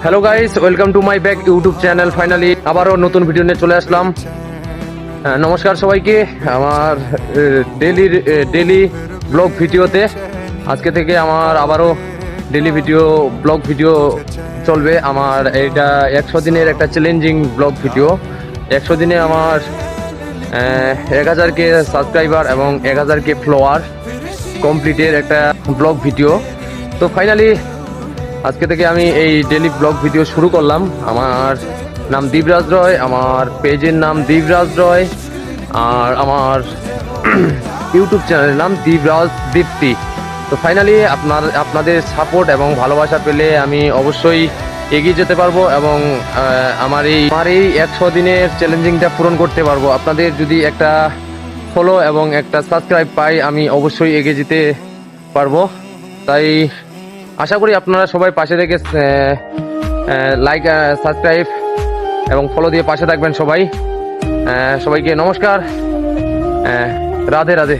Hello guys, welcome to my back YouTube channel. Finally আবারও নতুন video নিয়ে চলে আসলাম। নমস্কার সবাইকে আমার ডেলি ব্লগ ভিডিওতে। আজকে থেকে আমার আবারও ডেলি ব্লগ ভিডিও চলবে। আমার এটা 100 দিনের একটা চ্যালেঞ্জিং ব্লগ ভিডিও। 100 দিনে আমার 1000K সাবস্ক্রাইবার এবং 1000K ফলোয়ার কমপ্লিটের একটা ব্লগ ভিডিও। তো ফাইনালি আজকে থেকে আমি এই ডেলি ব্লগ ভিডিও শুরু করলাম। আমার নাম দীপরাজ রয়, আমার পেজের নাম দীপরাজ রয়, আর আমার ইউটিউব চ্যানেলের নাম দীপরাজ দীপ্তি। তো ফাইনালি আপনাদের সাপোর্ট এবং ভালোবাসা পেলে আমি অবশ্যই এগিয়ে যেতে পারবো এবং আমার এই 100 দিনের চ্যালেঞ্জিংটা পূরণ করতে পারবো। আপনাদের যদি একটা ফলো এবং একটা সাবস্ক্রাইব পাই, আমি অবশ্যই এগিয়ে যেতে পারবো। তাই আশা করি আপনারা সবাই পাশে থেকে লাইক, সাবস্ক্রাইব এবং ফলো দিয়ে পাশে থাকবেন সবাই। সবাইকে নমস্কার, রাধে রাধে।